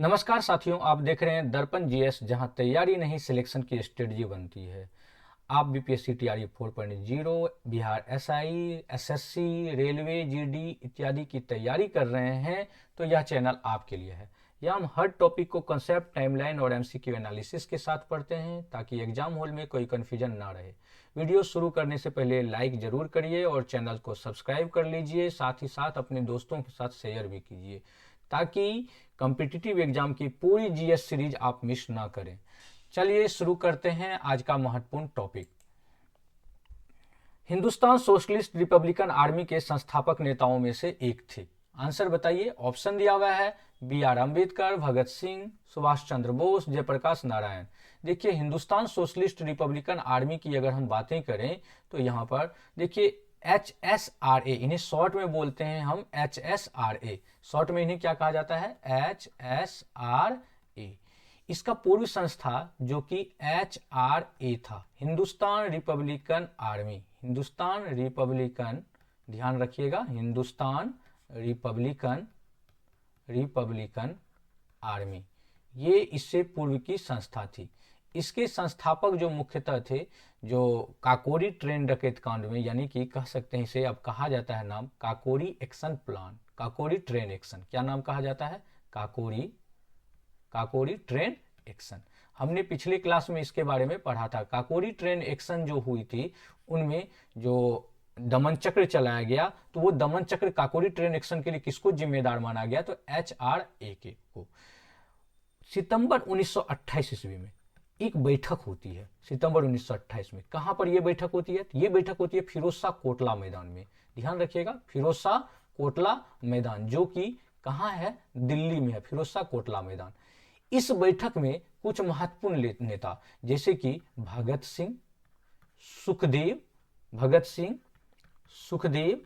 नमस्कार साथियों, आप देख रहे हैं दर्पण जीएस, जहां तैयारी नहीं सिलेक्शन की स्ट्रेटजी बनती है। आप BPSC TRE 4.0, Bihar SI, SSC, railway, GD इत्यादि की तैयारी कर रहे हैं तो यह चैनल आपके लिए है। यह हम हर टॉपिक को कंसेप्ट, टाइमलाइन और एमसीक्यू एनालिसिस के साथ पढ़ते हैं ताकि एग्जाम हॉल में कोई कन्फ्यूजन ना रहे। वीडियो शुरू करने से पहले लाइक जरूर करिए और चैनल को सब्सक्राइब कर लीजिए। साथ ही साथ अपने दोस्तों के साथ शेयर भी कीजिए ताकि कॉम्पिटिटिव एग्जाम की पूरी जीएस सीरीज आप मिस ना करें। चलिए शुरू करते हैं आज का महत्वपूर्ण topic. Hindustan socialist Republican army के संस्थापक नेताओं में से एक थे। आंसर बताइए। ऑप्शन दिया हुआ है बी आर अम्बेडकर, भगत सिंह, सुभाष चंद्र बोस, जयप्रकाश नारायण। देखिए, हिंदुस्तान सोशलिस्ट रिपब्लिकन आर्मी की अगर हम बातें करें तो यहाँ पर देखिए HSRA, इन्हें शॉर्ट में बोलते हैं हम HSRA। शॉर्ट में इन्हें क्या कहा जाता है? HSRA। इसका पूर्व संस्था जो कि HRA था, Hindustan Republican army. Hindustan Republican, ध्यान रखिएगा, हिंदुस्तान रिपब्लिकन आर्मी, ये इससे पूर्व की संस्था थी। इसके संस्थापक जो मुख्यतः थे, जो काकोरी ट्रेन डकैत कांड में, यानी कि कह सकते हैं इसे, अब कहा जाता है नाम Kakori action plan, Kakori train action. क्या नाम कहा जाता है? Kakori train action. हमने पिछले क्लास में इसके बारे में पढ़ा था। काकोरी ट्रेन एक्शन जो हुई थी, उनमें जो दमन चक्र चलाया गया, तो वो दमन चक्र काकोरी ट्रेन एक्शन के लिए किसको जिम्मेदार माना गया? तो HRA के को। सितंबर 1928 ईस्वी में एक बैठक होती है। सितंबर 1928 में कहां पर यह बैठक होती है? ये बैठक होती है फिरोज शाह कोटला मैदान में। ध्यान रखिएगा, फिरोज शाह कोटला मैदान, जो कि कहां है? दिल्ली में है, फिरोज शाह कोटला मैदान। इस बैठक में कुछ महत्वपूर्ण नेता जैसे कि भगत सिंह, सुखदेव,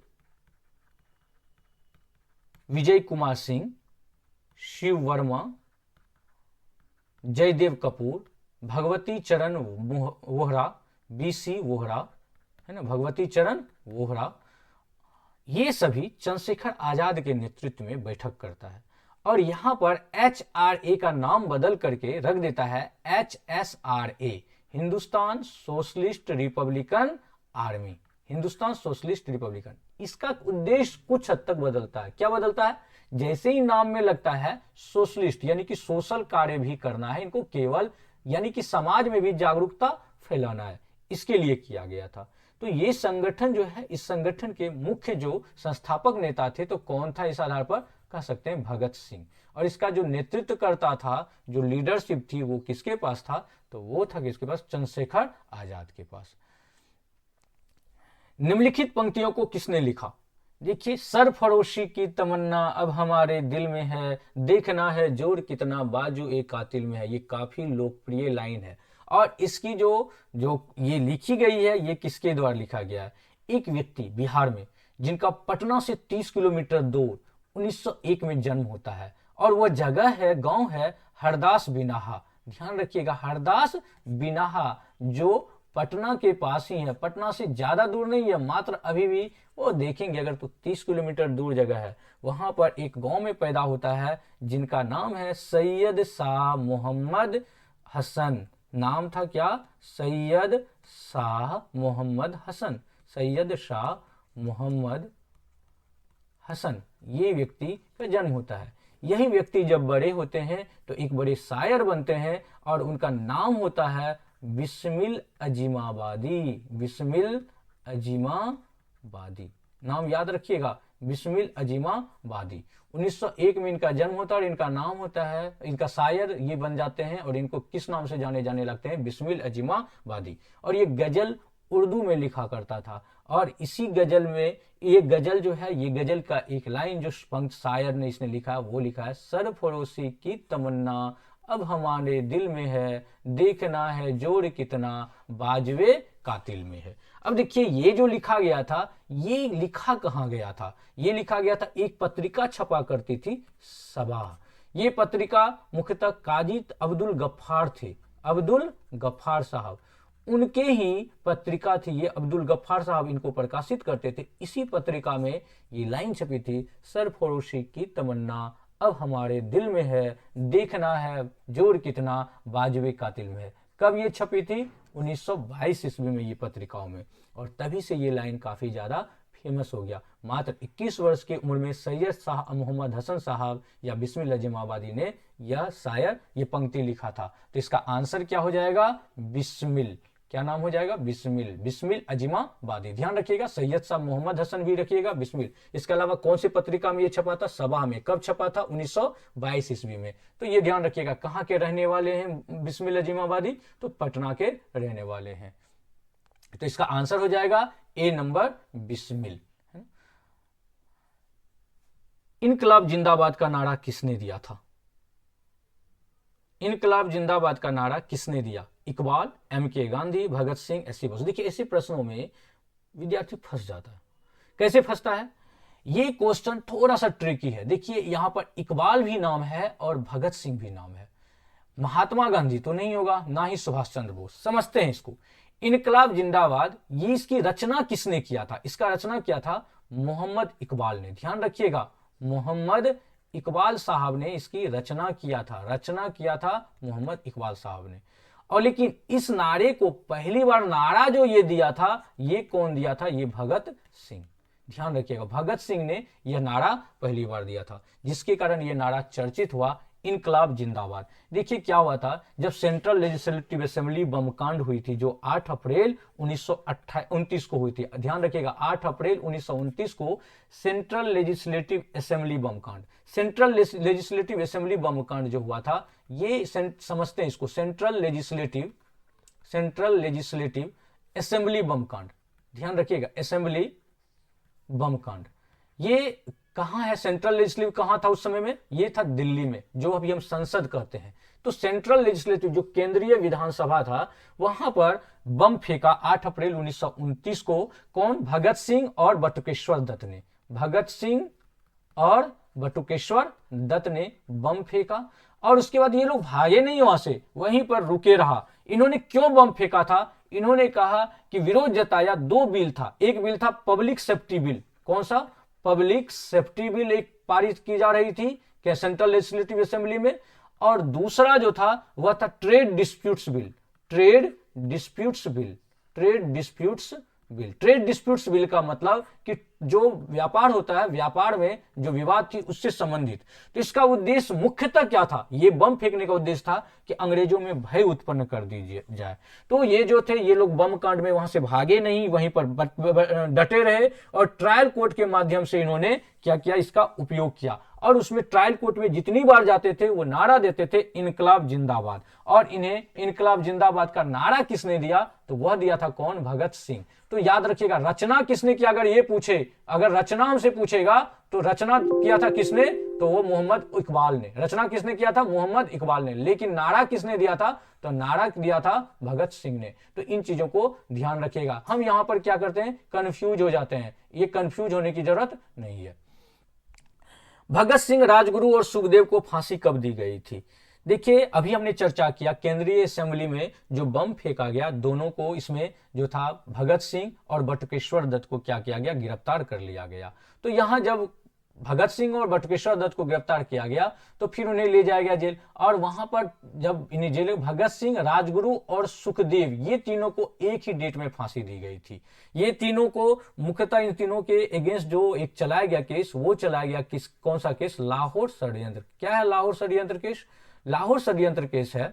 विजय कुमार सिंह, शिव वर्मा, जयदेव कपूर, भगवती चरण वोहरा, BC वोहरा, है ना, भगवती चरण वोहरा, ये सभी चंद्रशेखर आजाद के नेतृत्व में बैठक करता है। और यहां पर HRA का नाम बदल करके रख देता है HSRA, Hindustan socialist Republican army. Hindustan socialist Republican, इसका उद्देश्य कुछ हद तक बदलता है। क्या बदलता है? जैसे ही नाम में लगता है सोशलिस्ट, यानी कि सोशल कार्य भी करना है इनको, केवल यानी कि समाज में भी जागरूकता फैलाना है, इसके लिए किया गया था। तो ये संगठन जो है, इस संगठन के मुख्य जो संस्थापक नेता थे, तो कौन था? इस आधार पर कह सकते हैं भगत सिंह। और इसका जो नेतृत्व करता था, जो लीडरशिप थी, वो किसके पास था? तो वो था किसके पास? चंद्रशेखर आजाद के पास। निम्नलिखित पंक्तियों को किसने लिखा? देखिए, सरफरोशी की तमन्ना अब हमारे दिल में है, देखना है जोर कितना बाजू एक कातिल में है। ये काफी लोकप्रिय लाइन है। और इसकी जो जो ये लिखी गई है, ये किसके द्वारा लिखा गया है? एक व्यक्ति बिहार में, जिनका पटना से 30 किलोमीटर दूर 1901 में जन्म होता है, और वह जगह है, गांव है हरदास बिनाहा। ध्यान रखिएगा, हरदास बिनाहा, जो पटना के पास ही है, पटना से ज्यादा दूर नहीं है, मात्र अभी भी वो देखेंगे अगर तो 30 किलोमीटर दूर जगह है। वहां पर एक गांव में पैदा होता है जिनका नाम है सैयद शाह मोहम्मद हसन। नाम था क्या? सैयद शाह मोहम्मद हसन, सैयद शाह मोहम्मद हसन। ये व्यक्ति का जन्म होता है। यही व्यक्ति जब बड़े होते हैं तो एक बड़े शायर बनते हैं, और उनका नाम होता है बिस्मिल अजीमाबादी। बिस्मिल अजीमाबादी, नाम याद रखिएगा, बिस्मिल अजीमाबादी। 1901 में इनका जन्म होता है और इनका नाम होता है, इनका शायर ये बन जाते हैं, और इनको किस नाम से जाने जाने लगते हैं? बिस्मिल अजीमाबादी। और ये गजल उर्दू में लिखा करता था। और इसी गजल में, ये गजल जो है, ये गजल का एक लाइन जो पंक्ति शायर ने इसने लिखा, वो लिखा है सरफरोशी की तमन्ना अब हमारे दिल में है, देखना है जोर कितना बाजवे कातिल में है। अब देखिए, ये जो लिखा गया था, ये लिखा कहाँ गया था? ये लिखा गया था, एक पत्रिका छपा करती थी, सबाह। ये पत्रिका मुख्यतः काजी अब्दुल गफ्फार थे, अब्दुल गफ्फार साहब, उनके ही पत्रिका थी ये। अब्दुल गफ्फार साहब इनको प्रकाशित करते थे। इसी पत्रिका में ये लाइन छपी थी, सरफरोशी की तमन्ना अब हमारे दिल में है, देखना है जोर कितना बाजुए कातिल में है। कब ये छपी थी? 1922 ईस्वी में ये पत्रिकाओं में, और तभी से ये लाइन काफी ज्यादा फेमस हो गया। मात्र 21 वर्ष की उम्र में सैयद शाह मोहम्मद हसन साहब या बिस्मिल अजीमाबादी ने यह शायर ये पंक्ति लिखा था। तो इसका आंसर क्या हो जाएगा? बिस्मिल। क्या नाम हो जाएगा? बिस्मिल। बिस्मिल अजीमाबादी। ध्यान रखिएगा, सैयद शाह मोहम्मद हसन भी रखिएगा, बिस्मिल। इसके अलावा कौन सी पत्रिका में ये छपा था? सबा में। कब छपा था? 1922 ईस्वी में। तो ये ध्यान रखिएगा, कहाँ के रहने वाले हैं बिस्मिल अजीमाबादी? तो पटना के रहने वाले हैं। तो इसका आंसर हो जाएगा ए नंबर, बिस्मिल। इनकलाब जिंदाबाद का नारा किसने दिया था? इनकलाब जिंदाबाद का नारा किसने दिया? इकबाल, एम.के. गांधी, भगत सिंह, एस.सी. बोस। देखिए ऐसे प्रश्नों में विद्यार्थी फंस जाता है। कैसे फंसता है? ये क्वेश्चन थोड़ा सा ट्रिकी है। देखिए यहां पर इकबाल भी नाम है और भगत सिंह भी नाम है। महात्मा गांधी तो नहीं होगा, ना ही सुभाष चंद्र बोस। समझते हैं इसको। इनकलाब जिंदाबाद, ये इसकी रचना किसने किया था? इसका रचना किया था मोहम्मद इकबाल ने। ध्यान रखिएगा, मोहम्मद इकबाल साहब ने इसकी रचना किया था। रचना किया था मोहम्मद इकबाल साहब ने। और लेकिन इस नारे को पहली बार नारा जो ये दिया था, ये कौन दिया था? ये भगत सिंह। ध्यान रखिएगा, भगत सिंह ने यह नारा पहली बार दिया था, जिसके कारण यह नारा चर्चित हुआ, इनकलाब जिंदाबाद। देखिए क्या हुआ था, जब सेंट्रल लेजिस्लेटिव असेंबली बम कांड हुई थी, जो 8 अप्रैल 1929 को हुई थी। ध्यान रखिएगा, 8 अप्रैल 1929 को सेंट्रल लेजिस्लेटिव असेंबली बम कांड, सेंट्रल लेजिस्लेटिव असेंबली बम कांड जो हुआ था, ये समझते हैं इसको, सेंट्रल लेजिस्लेटिव असेंबली बम कांड। ध्यान रखिएगा, असेंबली बम कांड। ये कहां है? सेंट्रल लेजिस्लेटिव कहां था उस समय में? ये था दिल्ली में, जो अभी हम संसद कहते हैं। तो सेंट्रल लेजिस्लेटिव जो केंद्रीय विधानसभा था, वहां पर बम फेंका 8 अप्रैल 1929 को। कौन? भगत सिंह और बटुकेश्वर दत्त ने। भगत सिंह और बटुकेश्वर दत्त ने बम फेंका, और उसके बाद ये लोग भागे नहीं वहां से, वहीं पर रुके रहा। इन्होंने क्यों बम फेंका था? इन्होंने कहा कि विरोध जताया। 2 बिल था। एक बिल था पब्लिक सेफ्टी बिल। कौन सा? पब्लिक सेफ्टी बिल एक पारित की जा रही थी क्या सेंट्रल लेजिस्लेटिव असेंबली में। और दूसरा जो था वह था trade disputes bill. Trade disputes bill. Trade disputes bill. Trade disputes bill का मतलब कि जो व्यापार होता है, व्यापार में जो विवाद थी उससे संबंधित। तो इसका उद्देश्य मुख्यतः क्या था? ये बम फेंकने का उद्देश्य था कि अंग्रेजों में भय उत्पन्न कर दी जाए। तो ये जो थे, ये लोग बम कांड में वहां से भागे नहीं, वहीं पर डटे रहे, और ट्रायल कोर्ट के माध्यम से इन्होंने क्या किया? इसका उपयोग किया। और उसमें ट्रायल कोर्ट में जितनी बार जाते थे वो नारा देते थे, इनकलाब जिंदाबाद। और इन्हें इनकलाब जिंदाबाद का नारा किसने दिया? तो वह दिया था कौन? भगत सिंह। तो याद रखिएगा, रचना किसने किया? अगर ये पूछे, अगर रचना हमसे पूछेगा तो रचना किया था किसने? तो वो मोहम्मद इकबाल ने। रचना किसने किया था? मोहम्मद इकबाल ने। लेकिन नारा किसने दिया था? तो नारा दिया था भगत सिंह ने। तो इन चीजों को ध्यान रखिएगा। हम यहां पर क्या करते हैं? कंफ्यूज हो जाते हैं। ये कंफ्यूज होने की जरूरत नहीं है। भगत सिंह, राजगुरु और सुखदेव को फांसी कब दी गई थी? देखिए अभी हमने चर्चा किया, केंद्रीय असेंबली में जो बम फेंका गया, दोनों को, इसमें जो था भगत सिंह और बटुकेश्वर दत्त को क्या किया गया? गिरफ्तार कर लिया गया। तो यहां जब भगत सिंह और बटुकेश्वर दत्त को गिरफ्तार किया गया तो फिर उन्हें ले जाया गया जेल। और वहां पर जब इन्हें जेल, भगत सिंह, राजगुरु और सुखदेव, ये तीनों को एक ही डेट में फांसी दी गई थी। ये तीनों को मुख्यतः, इन तीनों के अगेंस्ट जो एक चलाया गया केस, वो चलाया गया किस, कौन सा केस? लाहौर षड्यंत्र। क्या है लाहौर षड्यंत्र केस? लाहौर षड्यंत्र केस है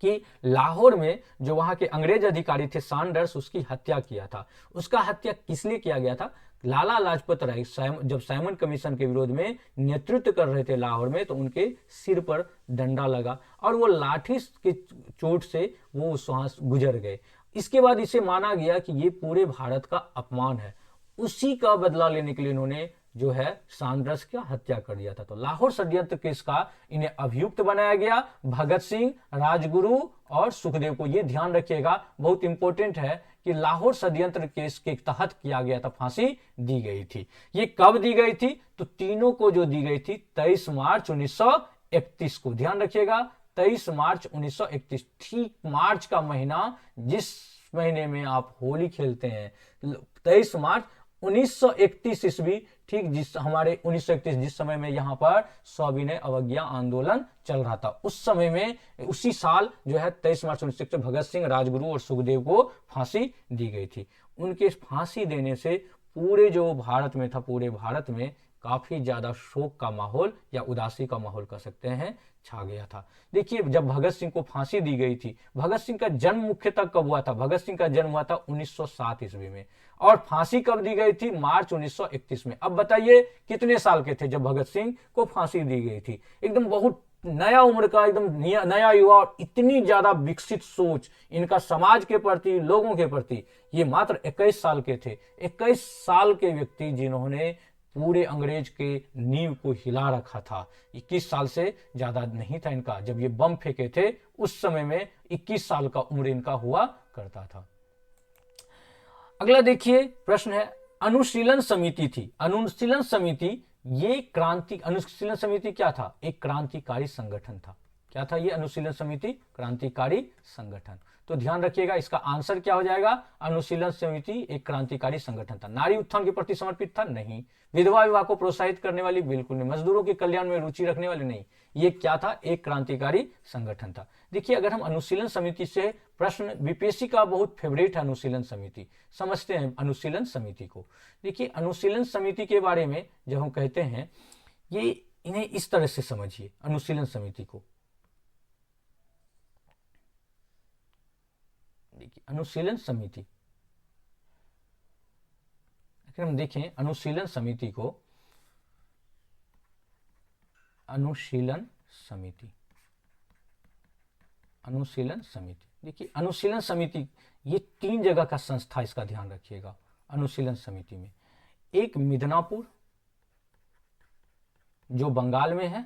कि लाहौर में जो वहां के अंग्रेज अधिकारी थे सैंडर्स, उसकी हत्या किया था। उसका हत्या किस लिए किया गया था? लाला लाजपत राय जब साइमन कमीशन के विरोध में नेतृत्व कर रहे थे लाहौर में, तो उनके सिर पर डंडा लगा और वो लाठी की चोट से वो सांस गुजर गए। इसके बाद इसे माना गया कि ये पूरे भारत का अपमान है। उसी का बदला लेने के लिए इन्होंने जो है सैंडर्स का हत्या कर दिया था। तो लाहौर षड्यंत्र केस का इन्हें अभियुक्त बनाया गया, भगत सिंह, राजगुरु और सुखदेव को। ये ध्यान रखिएगा, बहुत इंपॉर्टेंट है कि लाहौर षड्यंत्र केस के तहत किया गया था, फांसी दी गई थी। ये कब दी गई थी? तो तीनों को जो दी गई थी 23 मार्च 1931 को। ध्यान रखिएगा, 23 मार्च 1931, ठीक मार्च का महीना, जिस महीने में आप होली खेलते हैं। 23 मार्च 1931 ईस्वी, ठीक जिस हमारे 1931 जिस समय में यहाँ पर सविनय अवज्ञा आंदोलन चल रहा था, उस समय में उसी साल जो है 23 मार्च 1931 भगत सिंह, राजगुरु और सुखदेव को फांसी दी गई थी। उनके फांसी देने से पूरे जो भारत में था, पूरे भारत में काफी ज्यादा शोक का माहौल या उदासी का माहौल कह सकते हैं छा गया था। देखिए जब भगत सिंह को फांसी दी गई थी, भगत सिंह का जन्म मुख्यतः कब हुआ था? भगत सिंह का जन्म हुआ था 1907 ईस्वी में, और फांसी कब दी गई थी? मार्च 1931 में। अब बताइए कितने साल के थे जब भगत सिंह को फांसी दी गई थी? एकदम बहुत नया उम्र का, एकदम नया युवा, और इतनी ज्यादा विकसित सोच इनका समाज के प्रति, लोगों के प्रति। ये मात्र 21 साल के थे, 21 साल के व्यक्ति जिन्होंने पूरे अंग्रेज के नींव को हिला रखा था। 21 साल से ज्यादा नहीं था इनका, जब ये बम फेंके थे उस समय में 21 साल का उम्र इनका हुआ करता था। अगला देखिए प्रश्न है, अनुशीलन समिति थी। अनुशीलन समिति ये अनुशीलन समिति क्या था? एक क्रांतिकारी संगठन था। क्या था ये अनुशीलन समिति? क्रांतिकारी संगठन। तो ध्यान रखिएगा, इसका आंसर क्या हो जाएगा? अनुशीलन समिति एक क्रांतिकारी संगठन था। नारी उत्थान के प्रति समर्पित था? नहीं। विधवा विवाह को प्रोत्साहित करने वाली? बिल्कुल नहीं। मजदूरों के कल्याण में रुचि रखने वाले? नहीं। ये क्या था? एक क्रांतिकारी संगठन था। देखिए अगर हम अनुशीलन समिति से प्रश्न, बीपीएससी का बहुत फेवरेट है अनुशीलन समिति, समझते हैं अनुशीलन समिति को। देखिए अनुशीलन समिति के बारे में जब हम कहते हैं, ये इन्हें इस तरह से समझिए अनुशीलन समिति को। देखिए अनुशीलन समिति, अगर हम देखें अनुशीलन समिति को, अनुशीलन समिति, अनुशीलन समिति, देखिए अनुशीलन समिति ये 3 जगह का संस्था, इसका ध्यान रखिएगा। अनुशीलन समिति में एक मिदनापुर जो बंगाल में है,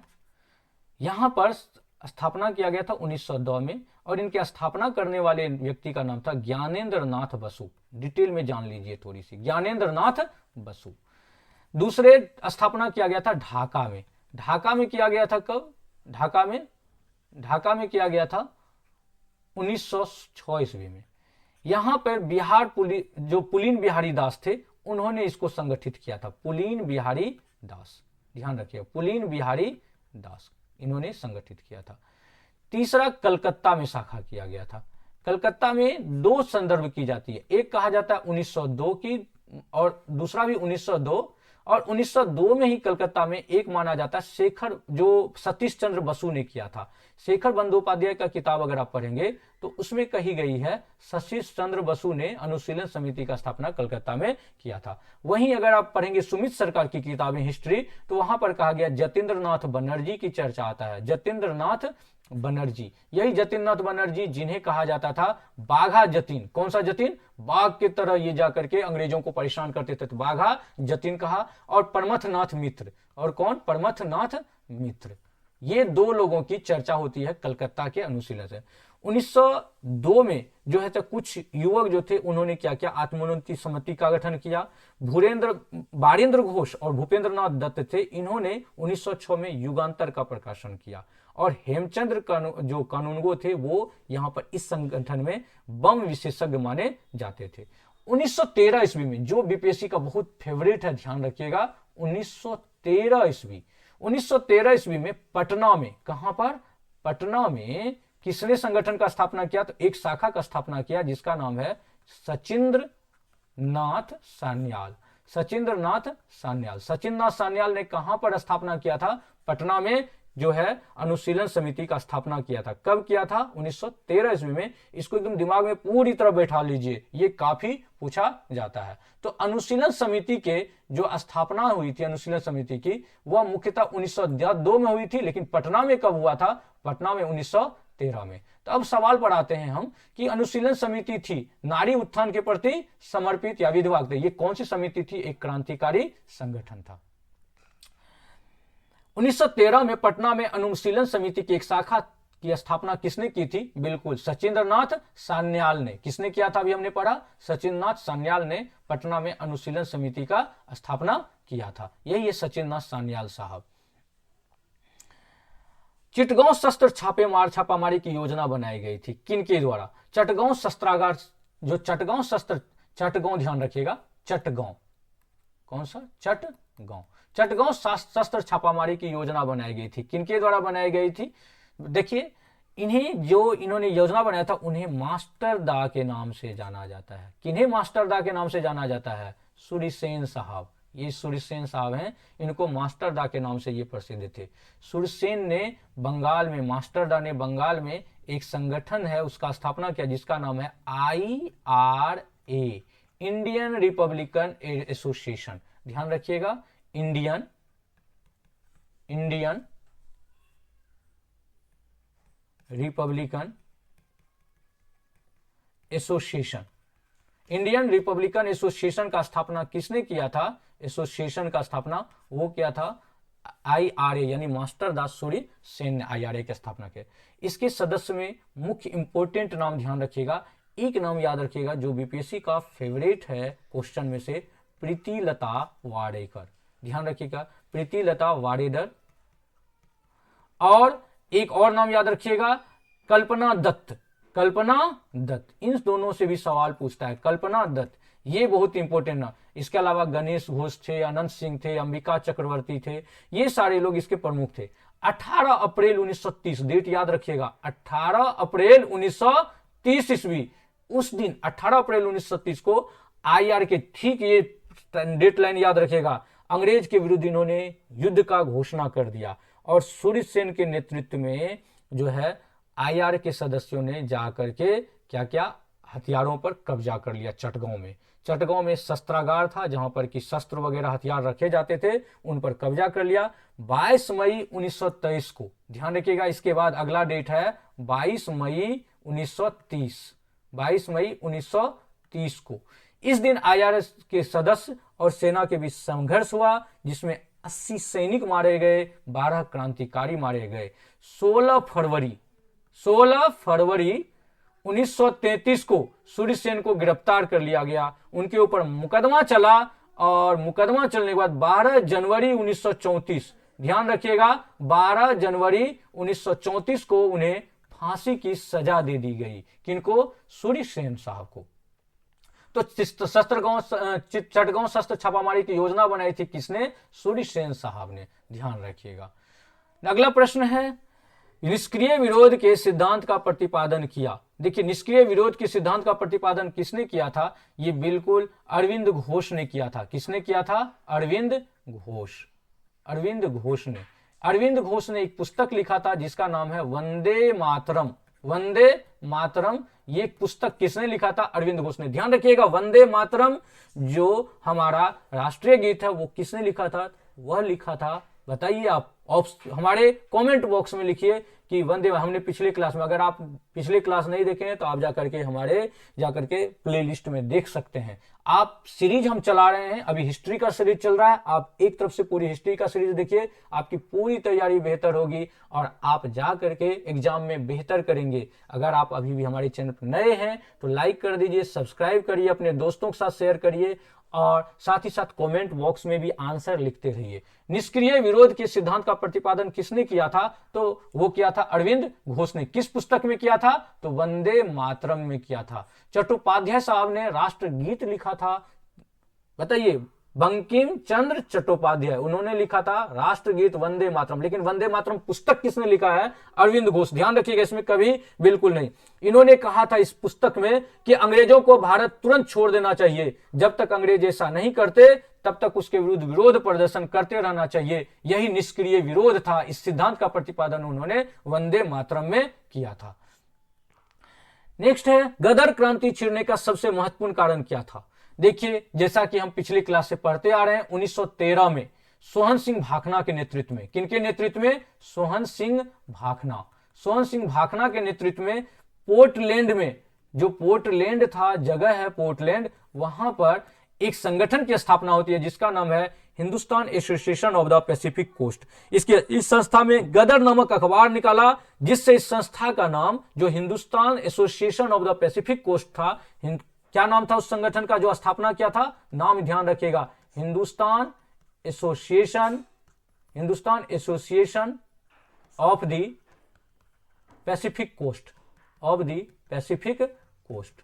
यहां पर स्थापना किया गया था 1902 में, और इनके स्थापना करने वाले व्यक्ति का नाम था ज्ञानेंद्र नाथ बसु। डिटेल में जान लीजिए थोड़ी सी, ज्ञानेंद्र नाथ बसु। दूसरे स्थापना किया गया था ढाका में। ढाका में किया गया था कब? ढाका में किया गया था 1906 ईस्वी में। यहां पर बिहार जो पुलीन बिहारी दास थे, उन्होंने इसको संगठित किया था। पुलीन बिहारी दास, ध्यान रखिए, पुलीन बिहारी दास इन्होंने संगठित किया था। तीसरा कलकत्ता में शाखा किया गया था। कलकत्ता में 2 संदर्भ की जाती है, एक कहा जाता है 1902 की, और दूसरा भी 1902, और 1902 में ही कलकत्ता में एक माना जाता है शेखर, जो सतीश चंद्र बसु ने किया था। शेखर बंदोपाध्याय का किताब अगर आप पढ़ेंगे तो उसमें कही गई है सतीश चंद्र बसु ने अनुशीलन समिति का स्थापना कलकत्ता में किया था। वहीं अगर आप पढ़ेंगे सुमित सरकार की किताबें हिस्ट्री, तो वहां पर कहा गया जतेंद्र नाथ बनर्जी की चर्चा आता है। जतेंद्र नाथ बनर्जी, यही जतिन नाथ बनर्जी जिन्हें कहा जाता था बाघा जतिन। कौन सा जतिन? बाघ की तरह ये जाकर के अंग्रेजों को परेशान करते थे, तो बाघा जतिन कहा। और परमथनाथ मित्र, और कौन? परमथनाथ मित्र। ये 2 लोगों की चर्चा होती है कलकत्ता के अनुशीलन से। 1902 में जो है तो कुछ युवक जो थे उन्होंने क्या किया? आत्मोन्नति समिति का गठन किया। बारेंद्र घोष और भूपेंद्र नाथ दत्त थे, इन्होंने 1906 में युगांतर का प्रकाशन किया। और हेमचंद्र जो कानूनगो थे वो यहां पर इस संगठन में बम विशेषज्ञ माने जाते थे। 1913 ईस्वी में, जो बीपीएससी का बहुत फेवरेट है, ध्यान रखिएगा, 1913 ईस्वी में पटना में, कहां पर? पटना में किसने संगठन का स्थापना किया? तो एक शाखा का स्थापना किया जिसका नाम है सचिंद्र नाथ सान्याल। सचिंद्र नाथ सान्याल ने कहां पर स्थापना किया था? पटना में जो है अनुशीलन समिति का स्थापना किया था। कब किया था? 1913 ईस्वी में। इसको एकदम दिमाग में पूरी तरह बैठा लीजिए, ये काफी पूछा जाता है। तो अनुशीलन समिति के जो स्थापना हुई थी अनुशीलन समिति की, वह मुख्यतः 1902 में हुई थी, लेकिन पटना में कब हुआ था? पटना में 1913 में। तो अब सवाल पर आते हैं हम कि अनुशीलन समिति थी नारी उत्थान के प्रति समर्पित या विधवा, ये कौन सी समिति थी? एक क्रांतिकारी संगठन था। 1913 में पटना में अनुशीलन समिति की एक शाखा की स्थापना किसने की थी? बिल्कुल सचिंद्र नाथ सान्याल ने। किसने किया था? अभी हमने पढ़ा, सचिंद्र नाथ सान्याल ने पटना में अनुशीलन समिति का स्थापना किया था। यही है सचिंद्र नाथ सान्याल साहब। चिटगांव शस्त्र छापामारी की योजना बनाई गई थी, किनके द्वारा? चटगांव शस्त्रागार, जो चटगांव, ध्यान रखिएगा, चटगांव, कौन सा? चटगांव। चटगांव शस्त्र छापामारी की योजना बनाई गई थी। किनके द्वारा बनाई गई थी? देखिए, इन्होंने योजना बनाया था उन्हें मास्टर दा के नाम से जाना जाता है। किन्हें मास्टर दा के नाम से जाना जाता है? सूर्यसेन साहब। ये सूर्यसेन साहब हैं, इनको मास्टर दा के नाम से ये प्रसिद्ध थे। सूर्यसेन ने बंगाल में, मास्टर दा ने बंगाल में एक संगठन है उसका स्थापना किया जिसका नाम है IRA, इंडियन रिपब्लिकन एसोसिएशन। ध्यान रखिएगा, Indian Republican association. Indian Republican association का स्थापना किसने किया था? एसोसिएशन का स्थापना वो किया था IRA, यानी मास्टर दास सूरी सेन ने IRA की स्थापना की। इसके सदस्य में मुख्य इंपोर्टेंट नाम ध्यान रखिएगा, एक नाम याद रखिएगा जो बीपीएससी का फेवरेट है क्वेश्चन में से, प्रीतिलता वाडेकर। ध्यान रखिएगा, प्रीतिलता वाडेकर। और एक और नाम याद रखिएगा, कल्पना दत्त। कल्पना दत्त, इन दोनों से भी सवाल पूछता है, कल्पना दत्त, ये बहुत इंपॉर्टेंट ना। इसके अलावा गणेश घोष थे, अनंत सिंह थे, अंबिका चक्रवर्ती थे, ये सारे लोग इसके प्रमुख थे। 18 अप्रैल 1930, डेट याद रखिएगा, 18 अप्रैल 1930 ईस्वी, उस दिन 18 अप्रैल 1930 को IR के, ठीक ये डेट लाइन याद रखिएगा, अंग्रेज के विरुद्ध इन्होंने युद्ध का घोषणा कर दिया और सूर्यसेन के नेतृत्व में जो है IR के सदस्यों ने जाकर के क्या क्या हथियारों पर कब्जा कर लिया चटगांव में। चटगांव में शस्त्रागार था जहां पर कि शस्त्र वगैरह हथियार रखे जाते थे, उन पर कब्जा कर लिया। 22 मई 1923 को, ध्यान रखिएगा, इसके बाद अगला डेट है 22 मई 1930, 22 मई 1930 को। इस दिन IR के सदस्य और सेना के बीच संघर्ष हुआ जिसमें 80 सैनिक मारे गए, 12 क्रांतिकारी मारे गए। 16 फरवरी 1933 को सूर्यसेन को गिरफ्तार कर लिया गया, उनके ऊपर मुकदमा चला और मुकदमा चलने के बाद 12 जनवरी 1934, ध्यान रखिएगा, 12 जनवरी 1934 को उन्हें फांसी की सजा दे दी गई। किनको? सूर्यसेन साहब को। तो चटगांव शस्त्र छापामारी की योजना बनाई थी किसने? सूर्यसेन साहब ने, ध्यान रखिएगा। अगला प्रश्न है, निष्क्रिय विरोध के सिद्धांत का प्रतिपादन किया। देखिए, निष्क्रिय विरोध के सिद्धांत का प्रतिपादन किसने किया था? ये बिल्कुल अरविंद घोष ने किया था। किसने किया था? अरविंद घोष ने। अरविंद घोष ने एक पुस्तक लिखा था जिसका नाम है वंदे मातरम। वंदे मातरम, ये पुस्तक किसने लिखा था? अरविंद घोष ने। ध्यान रखिएगा, वंदे मातरम जो हमारा राष्ट्रीय गीत है वो किसने लिखा था? वह लिखा था, बताइए आप हमारे कमेंट बॉक्स में लिखिए कि वंदे, हमने पिछले क्लास में, अगर आप पिछले क्लास नहीं देखे हैं तो आप जाकर के प्लेलिस्ट में देख सकते हैं। आप सीरीज हम चला रहे हैं, अभी हिस्ट्री का सीरीज चल रहा है, आप एक तरफ से पूरी हिस्ट्री का सीरीज देखिए, आपकी पूरी तैयारी बेहतर होगी और आप जा करके एग्जाम में बेहतर करेंगे। अगर आप अभी भी हमारे चैनल पर नए हैं तो लाइक कर दीजिए, सब्सक्राइब करिए, अपने दोस्तों के साथ शेयर करिए और साथ ही साथ कमेंट बॉक्स में भी आंसर लिखते रहिए। निष्क्रिय विरोध के सिद्धांत का प्रतिपादन किसने किया था? तो वो किया था अरविंद घोष ने। किस पुस्तक में किया था? तो वंदे मातरम में किया था। चट्टोपाध्याय साहब ने राष्ट्रगीत लिखा था, बताइए, बंकिम चंद्र चट्टोपाध्याय, उन्होंने लिखा था राष्ट्रगीत वंदे मातरम। लेकिन वंदे मातरम पुस्तक किसने लिखा है? अरविंद घोष। ध्यान रखिएगा, इसमें कभी बिल्कुल नहीं। इन्होंने कहा था इस पुस्तक में कि अंग्रेजों को भारत तुरंत छोड़ देना चाहिए, जब तक अंग्रेज ऐसा नहीं करते तब तक उसके विरुद्ध विरोध प्रदर्शन करते रहना चाहिए। यही निष्क्रिय विरोध था। इस सिद्धांत का प्रतिपादन उन्होंने वंदे मातरम में किया था। नेक्स्ट है, गदर क्रांति छिड़ने का सबसे महत्वपूर्ण कारण क्या था? देखिए, जैसा कि हम पिछली क्लास से पढ़ते आ रहे हैं, 1913 में सोहन सिंह भाखना के नेतृत्व में, किनके नेतृत्व में? सोहन सिंह भाखना के नेतृत्व में पोर्टलैंड में, जो पोर्टलैंड था, जगह है पोर्टलैंड, वहां पर एक संगठन की स्थापना होती है जिसका नाम है Hindustan Association of the Pacific Coast. इस संस्था में गदर नामक अखबार निकाला, जिससे इस संस्था का नाम, जो Hindustan Association of the Pacific Coast था, क्या नाम था उस संगठन का जो स्थापना किया था? नाम ध्यान रखिएगा, Hindustan Association of the Pacific Coast,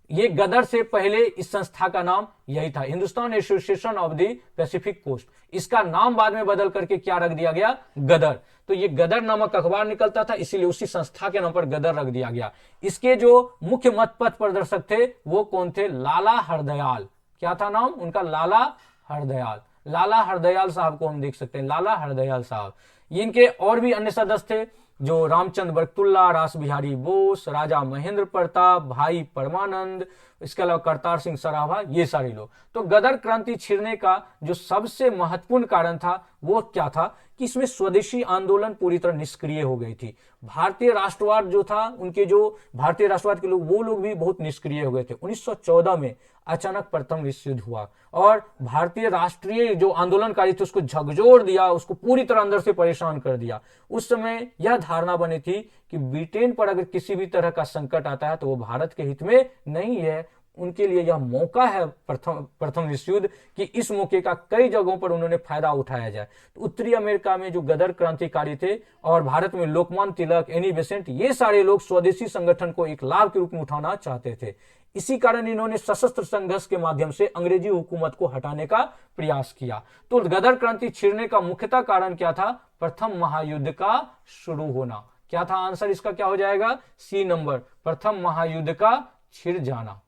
ये गदर से पहले इस संस्था का नाम यही था, Hindustan Association of the Pacific Coast. इसका नाम बाद में बदल करके क्या रख दिया गया, गदर। तो ये गदर नामक अखबार निकलता था, इसीलिए उसी संस्था के नाम पर गदर रख दिया गया। इसके जो मुख्य मत पथ प्रदर्शक थे वो कौन थे, लाला हरदयाल। क्या था नाम उनका, लाला हरदयाल। लाला हरदयाल साहब को हम देख सकते हैं, लाला हरदयाल साहब। इनके और भी अन्य सदस्य थे, जो रामचंद्र बरकतुल्ला, रास बिहारी बोस, राजा महेंद्र प्रताप, भाई परमानंद, इसके अलावा करतार सिंह सराभा, ये सारे लोग। तो गदर क्रांति छिड़ने का जो सबसे महत्वपूर्ण कारण था वो क्या था कि इसमें स्वदेशी आंदोलन पूरी तरह निष्क्रिय हो गई थी। भारतीय राष्ट्रवाद जो था, उनके जो भारतीय राष्ट्रवाद के लोग, वो लोग भी बहुत निष्क्रिय हो गए थे। 1914 में अचानक प्रथम विश्व युद्ध हुआ और भारतीय राष्ट्रीय जो आंदोलनकारी थे उसको झकझोर दिया, उसको पूरी तरह अंदर से परेशान कर दिया। उस समय यह धारणा बनी थी कि ब्रिटेन पर अगर किसी भी तरह का संकट आता है तो वो भारत के हित में नहीं है। उनके लिए यह मौका है प्रथम विश्व युद्ध कि इस मौके का कई जगहों पर उन्होंने फायदा उठाया जाए। तो उत्तरी अमेरिका में जो गदर क्रांतिकारी थे और भारत में लोकमान्य तिलक, एनी बेसेंट, ये सारे लोग स्वदेशी संगठन को एक लाभ के रूप में उठाना चाहते थे। इसी कारण इन्होंने सशस्त्र संघर्ष के माध्यम से अंग्रेजी हुकूमत को हटाने का प्रयास किया। तो गदर क्रांति छिड़ने का मुख्यतः कारण क्या था, प्रथम महायुद्ध का शुरू होना। क्या था आंसर इसका, क्या हो जाएगा, सी नंबर, प्रथम महायुद्ध का छिड़ जाना।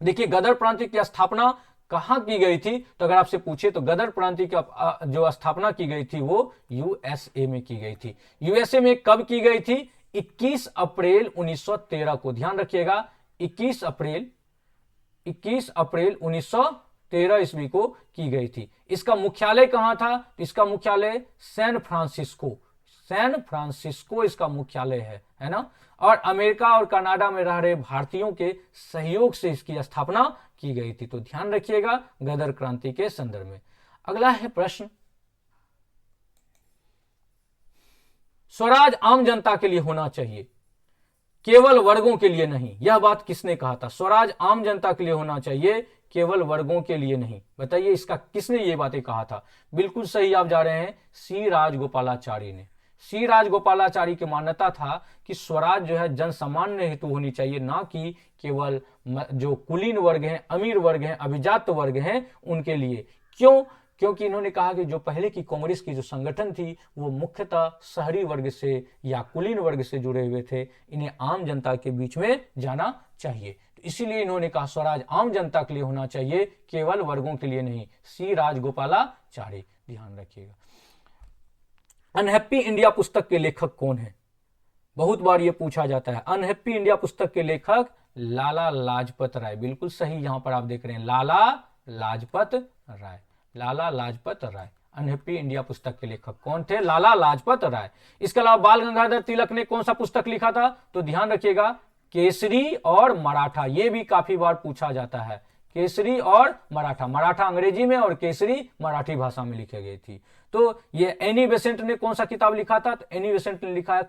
देखिए गदर प्रांत की स्थापना कहां की गई थी, तो अगर आपसे पूछे तो गदर प्रांत की जो स्थापना की गई थी वो यूएसए में की गई थी। यूएसए में कब की गई थी, 21 अप्रैल 1913 को, ध्यान रखिएगा, 21 अप्रैल 1913 ईस्वी को की गई थी। इसका मुख्यालय कहां था, इसका मुख्यालय सैन फ्रांसिस्को इसका मुख्यालय है ना। और अमेरिका और कनाडा में रह रहे भारतीयों के सहयोग से इसकी स्थापना की गई थी। तो ध्यान रखिएगा गदर क्रांति के संदर्भ में। अगला है प्रश्न, स्वराज आम जनता के लिए होना चाहिए, केवल वर्गों के लिए नहीं। यह बात किसने कहा था, स्वराज आम जनता के लिए होना चाहिए, केवल वर्गों के लिए नहीं। बताइए इसका किसने ये बातें कहा था। बिल्कुल सही आप जा रहे हैं, सी राजगोपालाचारी ने। सी राजगोपालाचारी की मान्यता था कि स्वराज जो है जन सामान्य हेतु होनी चाहिए, ना कि केवल जो कुलीन वर्ग हैं, अमीर वर्ग हैं, अभिजात वर्ग हैं उनके लिए। क्यों, क्योंकि इन्होंने कहा कि जो पहले की कांग्रेस की जो संगठन थी वो मुख्यतः शहरी वर्ग से या कुलीन वर्ग से जुड़े हुए थे, इन्हें आम जनता के बीच में जाना चाहिए। तो इसीलिए इन्होंने कहा स्वराज आम जनता के लिए होना चाहिए, केवल वर्गों के लिए नहीं। सी राजगोपालाचारी, ध्यान रखिएगा। अनहैप्पी इंडिया पुस्तक के लेखक कौन है, बहुत बार ये पूछा जाता है। अनहैप्पी इंडिया पुस्तक के लेखक लाला लाजपत राय। बिल्कुल सही, यहां पर आप देख रहे हैं लाला लाजपत राय, लाला लाजपत राय। अनहैप्पी इंडिया पुस्तक के लेखक कौन थे, लाला लाजपत राय। इसके अलावा बाल गंगाधर तिलक ने कौन सा पुस्तक लिखा था, तो ध्यान रखिएगा केसरी और मराठा। ये भी काफी बार पूछा जाता है, केसरी और मराठा, मराठा अंग्रेजी में और केसरी मराठी भाषा में लिखी गई थी। तो ये एनी बेसेंट ने कौन सा किताब लिखा था, तो एनी बेसेंट ने लिखा है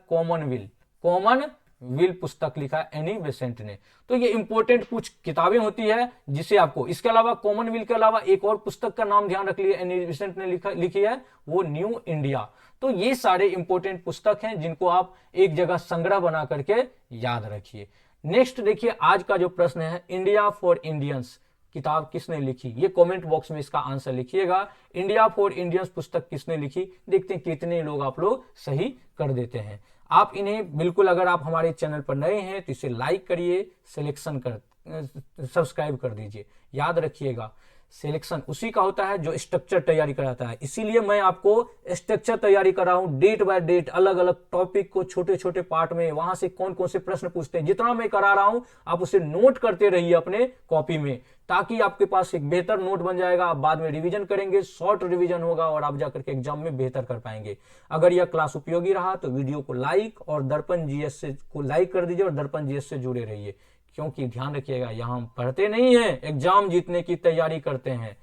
कॉमनवेल्थ पुस्तक लिखा है एनी बेसेंट ने। तो ये इंपॉर्टेंट कुछ किताबें होती है जिसे आपको, इसके अलावा कॉमनवेल्थ के अलावा एक और पुस्तक का नाम ध्यान रख लिए, एनी बेसेंट ने लिखी है, वो न्यू इंडिया। तो ये सारे इंपॉर्टेंट पुस्तक हैं जिनको आप एक जगह संग्रह बना करके याद रखिए। नेक्स्ट देखिए आज का जो प्रश्न है, इंडिया फॉर इंडियंस किताब किसने लिखी, ये कमेंट बॉक्स में इसका आंसर लिखिएगा। इंडिया फॉर इंडियंस पुस्तक किसने लिखी, देखते हैं कितने लोग आप लोग सही कर देते हैं। आप इन्हें बिल्कुल, अगर आप हमारे चैनल पर नए हैं तो इसे लाइक करिए, सब्सक्राइब कर दीजिए। याद रखिएगा सिलेक्शन उसी का होता है जो स्ट्रक्चर तैयारी कराता है, इसीलिए मैं आपको स्ट्रक्चर तैयारी कर रहा हूं, डेट बाय डेट अलग अलग टॉपिक को छोटे छोटे पार्ट में, वहां से कौन कौन से प्रश्न पूछते हैं, जितना मैं करा रहा हूं आप उसे नोट करते रहिए अपने कॉपी में, ताकि आपके पास एक बेहतर नोट बन जाएगा। आप बाद में रिवीजन करेंगे, शॉर्ट रिवीजन होगा और आप जाकर के एग्जाम में बेहतर कर पाएंगे। अगर यह क्लास उपयोगी रहा तो वीडियो को लाइक और दर्पण जीएस को लाइक कर दीजिए और दर्पण जीएस से जुड़े रहिए, क्योंकि ध्यान रखिएगा यहाँ हम पढ़ते नहीं हैं, एग्जाम जीतने की तैयारी करते हैं।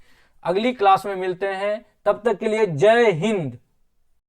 अगली क्लास में मिलते हैं, तब तक के लिए जय हिंद।